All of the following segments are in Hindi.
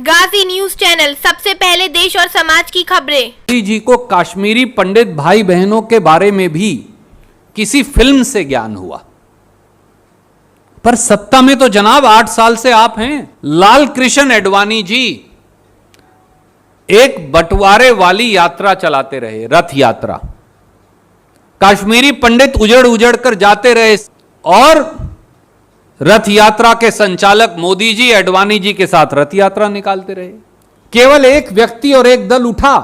गाजी न्यूज चैनल, सबसे पहले देश और समाज की खबरें। मोदी जी को कश्मीरी पंडित भाई बहनों के बारे में भी किसी फिल्म से ज्ञान हुआ, पर सत्ता में तो जनाब 8 साल से आप हैं। लाल कृष्ण आडवाणी जी एक बंटवारे वाली यात्रा चलाते रहे, रथ यात्रा। कश्मीरी पंडित उजड़ उजड़ कर जाते रहे और रथ यात्रा के संचालक मोदी जी आडवाणी जी के साथ रथ यात्रा निकालते रहे। केवल एक व्यक्ति और एक दल उठा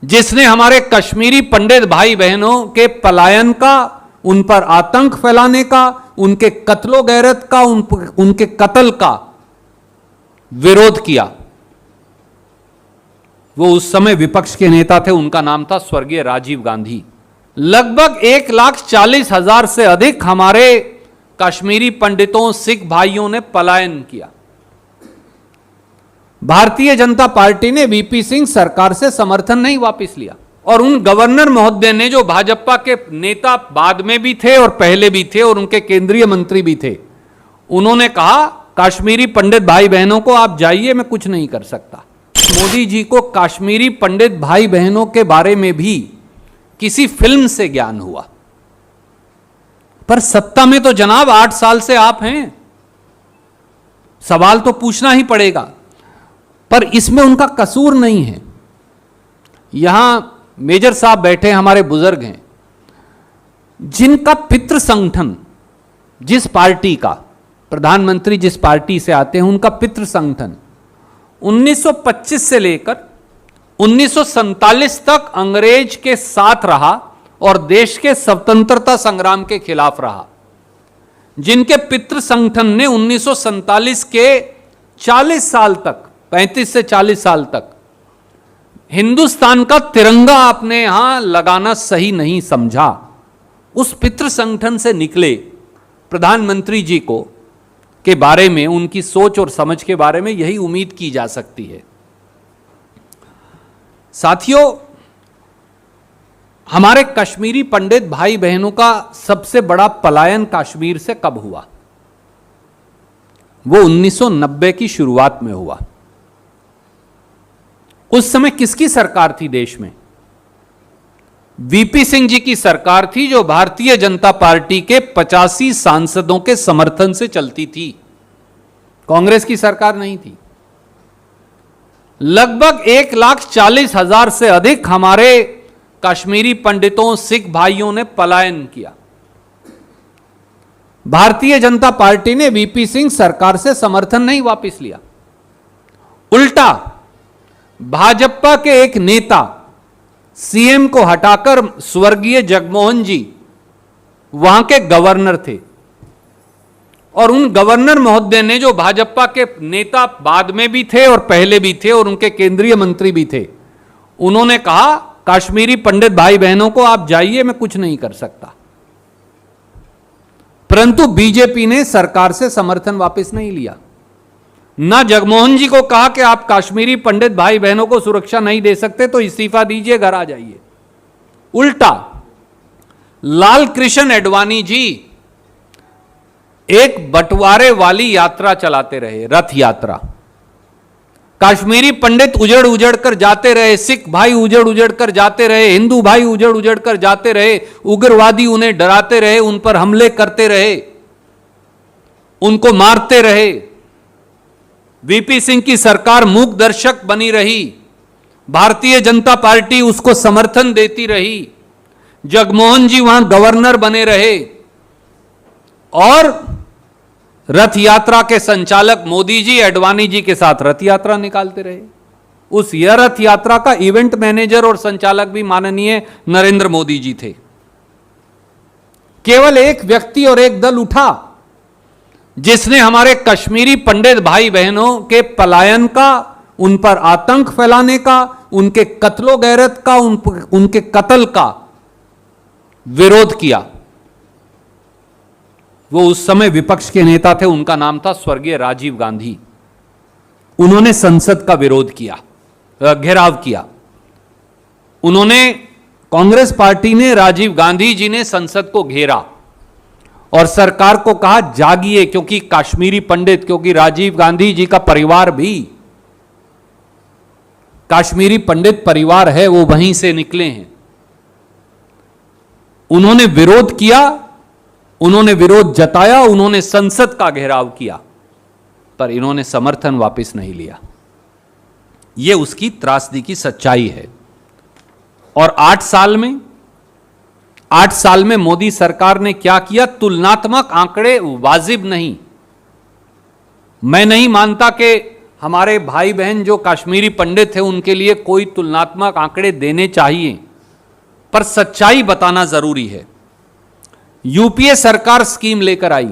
जिसने हमारे कश्मीरी पंडित भाई बहनों के पलायन का, उन पर आतंक फैलाने का, उनके कत्लो गैरत का, उनके कत्ल का विरोध किया। वो उस समय विपक्ष के नेता थे, उनका नाम था स्वर्गीय राजीव गांधी। लगभग 1,40,000 से अधिक हमारे कश्मीरी पंडितों, सिख भाइयों ने पलायन किया। भारतीय जनता पार्टी ने वीपी सिंह सरकार से समर्थन नहीं वापस लिया और उन गवर्नर महोदय ने, जो भाजपा के नेता बाद में भी थे और पहले भी थे और उनके केंद्रीय मंत्री भी थे, उन्होंने कहा कश्मीरी पंडित भाई बहनों को आप जाइए, मैं कुछ नहीं कर सकता। मोदी जी को कश्मीरी पंडित भाई बहनों के बारे में भी किसी फिल्म से ज्ञान हुआ, पर सत्ता में तो जनाब 8 साल से आप हैं। सवाल तो पूछना ही पड़ेगा, पर इसमें उनका कसूर नहीं है। यहां मेजर साहब बैठे, हमारे बुजुर्ग हैं, जिनका पितृ संगठन, जिस पार्टी का प्रधानमंत्री जिस पार्टी से आते हैं, उनका पितृ संगठन 1925 से लेकर 1947 तक अंग्रेज के साथ रहा और देश के स्वतंत्रता संग्राम के खिलाफ रहा। जिनके पितृ संगठन ने 1947 के 40 साल तक, 35 से 40 साल तक हिंदुस्तान का तिरंगा अपने यहां लगाना सही नहीं समझा, उस पितृ संगठन से निकले प्रधानमंत्री जी को के बारे में, उनकी सोच और समझ के बारे में यही उम्मीद की जा सकती है। साथियों, हमारे कश्मीरी पंडित भाई बहनों का सबसे बड़ा पलायन कश्मीर से कब हुआ? वो 1990 की शुरुआत में हुआ। उस समय किसकी सरकार थी देश में? वीपी सिंह जी की सरकार थी, जो भारतीय जनता पार्टी के 85 सांसदों के समर्थन से चलती थी। कांग्रेस की सरकार नहीं थी। लगभग 1,40,000 से अधिक हमारे कश्मीरी पंडितों, सिख भाइयों ने पलायन किया। भारतीय जनता पार्टी ने वीपी सिंह सरकार से समर्थन नहीं वापस लिया, उल्टा भाजपा के एक नेता सीएम को हटाकर स्वर्गीय जगमोहन जी वहां के गवर्नर थे और उन गवर्नर महोदय ने, जो भाजपा के नेता बाद में भी थे और पहले भी थे और उनके केंद्रीय मंत्री भी थे, उन्होंने कहा कश्मीरी पंडित भाई बहनों को आप जाइए, मैं कुछ नहीं कर सकता। परंतु बीजेपी ने सरकार से समर्थन वापस नहीं लिया। ना जगमोहन जी को कहा कि आप कश्मीरी पंडित भाई बहनों को सुरक्षा नहीं दे सकते तो इस्तीफा दीजिए, घर आ जाइए। उल्टा लाल कृष्ण आडवाणी जी एक बंटवारे वाली यात्रा चलाते रहे, रथ यात्रा। कश्मीरी पंडित उजड़ उजड़ कर जाते रहे, सिख भाई उजड़ उजड़ कर जाते रहे, हिंदू भाई उजड़ उजड़ कर जाते रहे, उग्रवादी उन्हें डराते रहे, उन पर हमले करते रहे, उनको मारते रहे। वीपी सिंह की सरकार मूक दर्शक बनी रही, भारतीय जनता पार्टी उसको समर्थन देती रही, जगमोहन जी वहां गवर्नर बने रहे और रथ यात्रा के संचालक मोदी जी आडवाणी जी के साथ रथ यात्रा निकालते रहे। उस रथ यात्रा का इवेंट मैनेजर और संचालक भी माननीय नरेंद्र मोदी जी थे। केवल एक व्यक्ति और एक दल उठा जिसने हमारे कश्मीरी पंडित भाई बहनों के पलायन का, उन पर आतंक फैलाने का, उनके कत्लो गैरत का, उनके कत्ल का विरोध किया। वो उस समय विपक्ष के नेता थे, उनका नाम था स्वर्गीय राजीव गांधी। उन्होंने संसद का विरोध किया, घेराव किया। उन्होंने, कांग्रेस पार्टी ने, राजीव गांधी जी ने संसद को घेरा और सरकार को कहा जागिए, क्योंकि कश्मीरी पंडित, क्योंकि राजीव गांधी जी का परिवार भी कश्मीरी पंडित परिवार है वो वहीं से निकले हैं। उन्होंने विरोध किया, उन्होंने विरोध जताया, उन्होंने संसद का घेराव किया, पर इन्होंने समर्थन वापस नहीं लिया। यह उसकी त्रासदी की सच्चाई है। और 8 साल में मोदी सरकार ने क्या किया? तुलनात्मक आंकड़े वाजिब नहीं। मैं नहीं मानता कि हमारे भाई बहन जो कश्मीरी पंडित हैं उनके लिए कोई तुलनात्मक आंकड़े देने चाहिए, पर सच्चाई बताना जरूरी है। यूपीए सरकार स्कीम लेकर आई,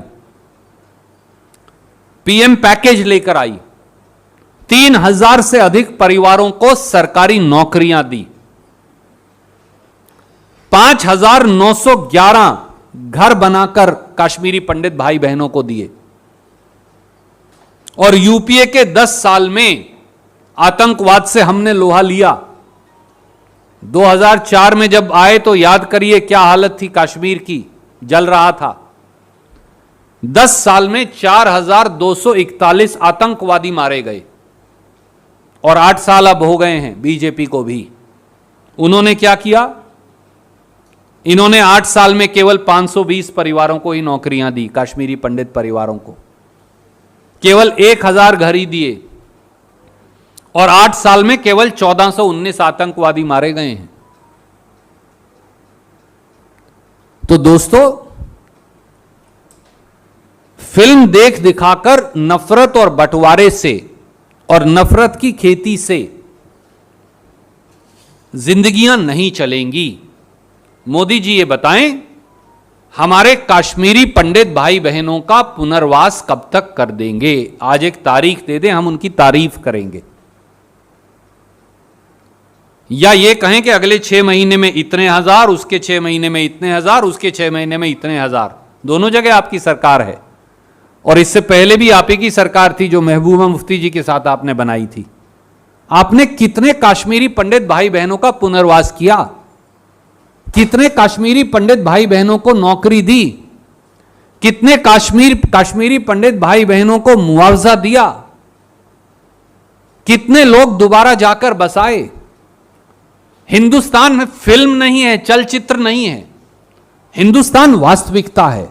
पीएम पैकेज लेकर आई, 3000 से अधिक परिवारों को सरकारी नौकरियां दी, 5911 घर बनाकर कश्मीरी पंडित भाई बहनों को दिए। और यूपीए के 10 साल में आतंकवाद से हमने लोहा लिया। 2004 में जब आए तो याद करिए क्या हालत थी कश्मीर की, जल रहा था। 10 साल में 4241 आतंकवादी मारे गए। और 8 साल अब हो गए हैं बीजेपी को भी। उन्होंने क्या किया? इन्होंने 8 साल में केवल 520 परिवारों को ही नौकरियां दी, कश्मीरी पंडित परिवारों को केवल 1000 घर ही दिए। और 8 साल में केवल 1419 आतंकवादी मारे गए हैं। तो दोस्तों, फिल्म देख दिखाकर नफरत और बंटवारे से और नफरत की खेती से जिंदगियां नहीं चलेंगी। मोदी जी ये बताएं, हमारे कश्मीरी पंडित भाई बहनों का पुनर्वास कब तक कर देंगे? आज एक तारीख दे दें, हम उनकी तारीफ करेंगे। या ये कहें कि अगले 6 महीने में इतने हजार, उसके 6 महीने में इतने हजार, उसके 6 महीने में इतने हजार। दोनों जगह आपकी सरकार है। और इससे पहले भी आप ही की सरकार थी जो महबूबा मुफ्ती जी के साथ आपने बनाई थी। आपने कितने कश्मीरी पंडित भाई बहनों का पुनर्वास किया? कितने कश्मीरी पंडित भाई बहनों को नौकरी दी? कितने कश्मीरी पंडित भाई बहनों को मुआवजा दिया? कितने लोग दोबारा जाकर बसाए? हिंदुस्तान में फिल्म नहीं है, चलचित्र नहीं है। हिंदुस्तान वास्तविकता है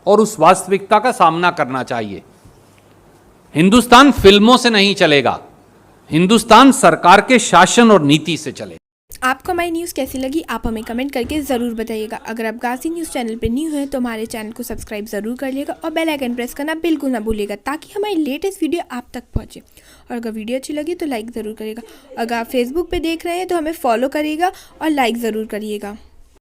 और उस वास्तविकता का सामना करना चाहिए। हिंदुस्तान फिल्मों से नहीं चलेगा, हिंदुस्तान सरकार के शासन और नीति से चलेगा। आपको हमारी न्यूज़ कैसी लगी आप हमें कमेंट करके ज़रूर बताइएगा। अगर आप गाज़ी न्यूज़ चैनल पर न्यू हैं तो हमारे चैनल को सब्सक्राइब ज़रूर करिएगा और बेल आइकन प्रेस करना बिल्कुल ना भूलिएगा ताकि हमारी लेटेस्ट वीडियो आप तक पहुंचे। और अगर वीडियो अच्छी लगी तो लाइक ज़रूर करिएगा। अगर आप फेसबुक पे देख रहे हैं तो हमें फॉलो करिएगा और लाइक ज़रूर करिएगा।